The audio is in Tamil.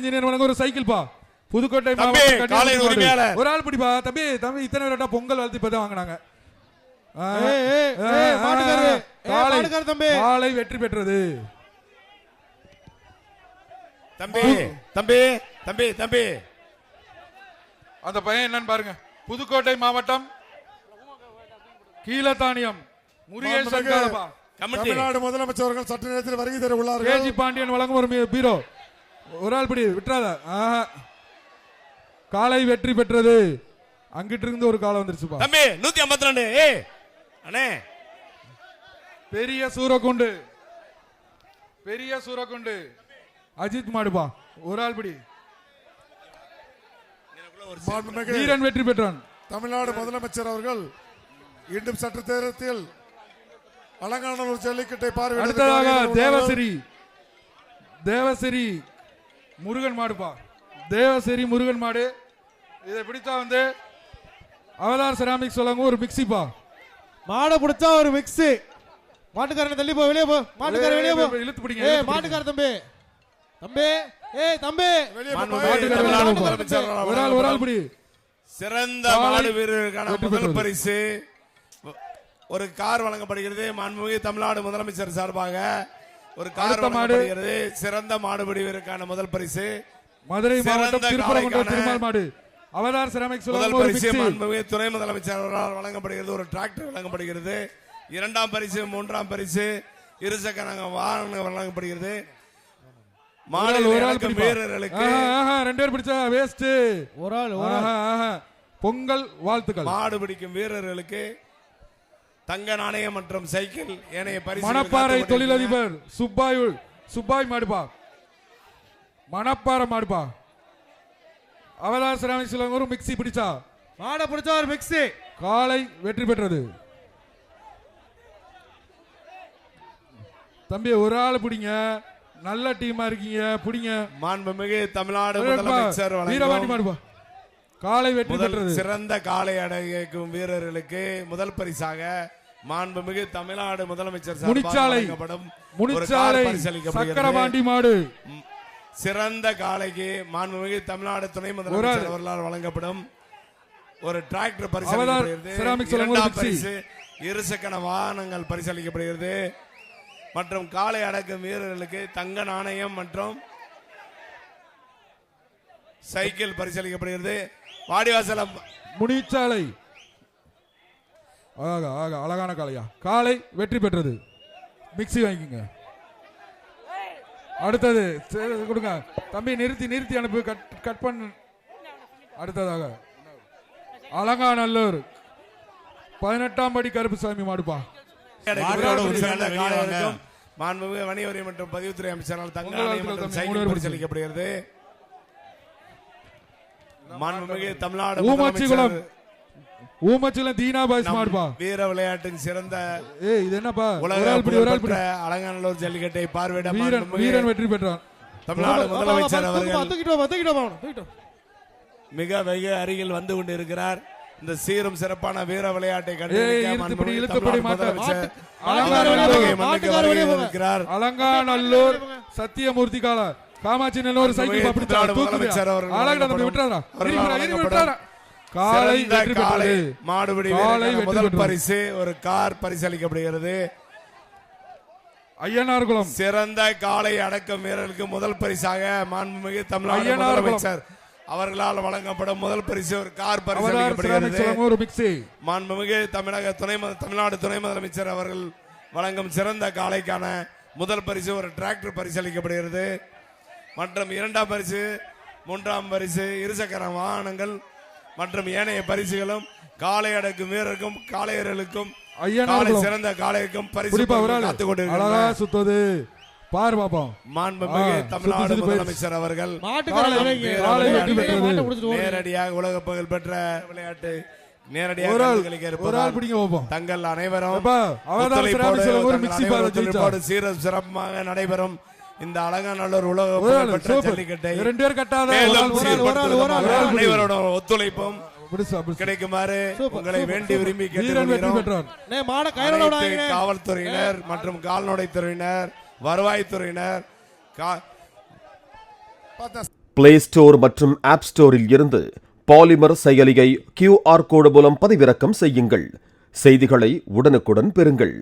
இன்ஜினியர் ஒரு சைக்கிள் பா புதுக்கோட்டை ஒரு ஆள் பிடிப்பா தம்பி தம்பி இத்தனை பேரட்டா பொங்கல் வாழ்த்து இப்பதான் வாங்கினாங்க. காலை வெற்றி பெற்றது. தம்பி தம்பி தம்பி தம்பி அந்த பையன் என்னன்னு பாருங்க. புதுக்கோட்டை மாவட்டம் கீழத்தானியம் முருகேசன் தமிழ்நாடு முதலமைச்சர் அவர்கள் சற்று நேரத்தில் வருகை தர உள்ளார்கள். கேஜி பாண்டியன் வழங்கும் ஒரு பீரோ. ஒரு ஆள் பிடி விட்டுறாத. காலை வெற்றி பெற்றது. அங்கிட்டு இருந்து ஒரு காலம் வந்துருச்சுப்பா தம்பி 152. அண்ணே பெரிய சூரக்குண்டு அஜித் மாடுப்பா. ஒரு ஆள் பிடி. வீரன் வெற்றி பெற்றான். தமிழ்நாடு முதலமைச்சர் அவர்கள் இன்னும் சற்று நேரத்தில் அலங்காநல்லூர் ஜல்லிக்கட்டை பார்வையிட தேவசிரி முருகன் மாடுப்பா. தேவசிரி முருகன் மாடு. இதை பிடிச்சா வந்து அவதார் செராமிக்ஸ் சொல்லுங்க ஒரு மிக்சிப்பா. மாடை பிடிச்சா ஒரு மிக்ஸி. மாட்டுக்காரனை தள்ளி போ, வெளியே போ. மாட்டுக்காரன் வெளியே போ. இழுத்து பிடிங்க. மாட்டுக்கார தம்பி தம்பி தம்பி ஒரு ஆள் பிடி. சிறந்த மாடு வீரருக்கான முதல் பரிசு ஒரு கார் வழங்கப்படுகிறது. மாண்புமிகு தமிழ்நாடு முதலமைச்சர் சார்பாக ஒரு கார் வழங்கப்படுகிறது. சிறந்த மாடுபிடி வீரருக்கான முதல் பரிசு மதுரை மாவட்டம் திருப்பரங்குன்றம் திருமால் மாடு. அவதார் செராமிக்ஸ் முதல் பரிசு மாண்புமிகு துணை முதலமைச்சர் அவர்களால் வழங்கப்படுகிறது. ஒரு டிராக்டர் வழங்கப்படுகிறது. இரண்டாம் பரிசு மூன்றாம் பரிசு இருசக்கர வாகனம் வழங்கப்படுகிறது. வீரர்களுக்கு 2 பேர் பிடிச்சா வேஸ்ட். ஒரு ஆள் பொங்கல் வாழ்த்துக்கள். மாடு பிடிக்கும் வீரர்களுக்கு தங்க நாணயம் மற்றும் சைக்கிள் ஏனைய பரிசு. மணப்பாறை தொழிலதிபர் சுப்பாய் மாடுப்பா. மணப்பாறை மாடுப்பா. அவதார் செராமிக்ஸ் ஒரு மிக்சி பிடிச்சா மாடை பிடிச்சா ஒரு மிக்சி. காலை வெற்றி பெற்றது. தம்பி ஒரு ஆள் பிடிங்க. நல்ல டீமா இருக்கீங்க பிடிங்க. மாண்புமிகு தமிழ்நாடு முதலமைச்சர் வீரவாண்டி மாடுப்பா. காலை வெற்றி பெற்றது. சிறந்த காலை அடக்கும் வீரர்களுக்கு முதல் பரிசாக மாண்புமிகு தமிழ்நாடு முதலமைச்சர் முனிச்சாலை சக்கரபாண்டி மாடு. சிறந்த காலைக்கு மாண்புமிகு தமிழ்நாடு துணை முதலமைச்சர் அவர்களால் வழங்கப்படும் ஒரு டிராக்டர் பரிசு. இருசக்கர வாகனங்கள் பரிசளிக்கப்படுகிறது. மற்றும் காலை அடக்கும் வீரர்களுக்கு தங்க நாணயம் மற்றும் சைக்கிள் பரிசளிக்கப்படுகிறது. வாடிவாசலம் முனிச்சாலை அழகான காளையா. காலை வெற்றி பெற்றது. மிக்சி வாங்கிக்கோங்க. அடுத்தது கொடுங்க தம்பி. நிறுத்தி அனுப்பு. கட் பண்ண. அடுத்ததாக அலங்காநல்லூர் 18ஆம் படி கருப்புசாமி மாடுப்பா. மாண்புமிகு வணிகவரி மற்றும் பதிவுத்துறை அமைச்சரால் தங்க நாணயம் மற்றும் சைக்கிள் பரிசளிக்கப்படுகிறது. மாண்புமிகு தமிழ்நாடு ஊமச்சிலம் தீனா பாய்ஸ் மாடுப்பா. வீர விளையாட்டின் சிறந்த இது என்னப்பா அலங்காநல்லூர் ஜல்லிக்கட்டை பார்வையிட வீரன் வெற்றி பெற்றான். தமிழ்நாடு முதலமைச்சர் அவர்கள் மிக வெகு அருகில் வந்து கொண்டிருக்கிறார். இந்த சீரும் சிறப்பான வீர விளையாட்டை அலங்காநல்லூர் சத்தியமூர்த்தி கால காமாட்சி நல்லூர் சைக்கிள் மாடுபிடி முதல் பரிசு ஒரு கார் பரிசளிக்கப்படுகிறது. ஐயனார்குளம் சிறந்த காலை அடக்கும் வீரர்களுக்கு முதல் பரிசாக மாண்புமிகு தமிழ்நாடு முதலமைச்சர் அவர்களால் வழங்கப்படும் முதல் பரிசு ஒரு கார் பரிசளிக்கப்படுகிறது. மாண்புமிகு தமிழ்நாடு துணை முதலமைச்சர் அவர்கள் வழங்கும் சிறந்த காலைக்கான முதல் பரிசு ஒரு டிராக்டர் பரிசளிக்கப்படுகிறது. மற்றும் இரண்டாம் பரிசு மூன்றாம் பரிசு இருசக்கர வாகனங்கள் மற்றும் ஏனைய பரிசுகளும் காலை அடக்கும் வீரருக்கும் காளையர்களுக்கும் சிறந்த காளைக்கும் பரிசு சுத்தது பாரு பாப்போம். மாண்புமிகு தமிழ்நாடு முதலமைச்சர் அவர்கள் நேரடியாக உலக புகழ் பெற்ற விளையாட்டு நேரடியாக தங்கள் அனைவரும் சீரம் சிறப்பாக நடைபெறும் இந்த அலங்காநல்லூர் உலக புகழ் பெற்ற ஜல்லிக்கட்டை அனைவரோட ஒத்துழைப்பும் கிடைக்குமாறு உங்களை வேண்டி விரும்பி கேட்டுக்கொள்கிறோம். காவல்துறையினர் மற்றும் கால்நடைத்துறையினர் வருவாய்த்துறையினர் பிளே ஸ்டோர் மற்றும் ஆப் ஸ்டோரில் இருந்து பாலிமர் செயலியை QR கோடு மூலம் பதிவிறக்கம் செய்யுங்கள். செய்திகளை உடனுக்குடன் பெறுங்கள்.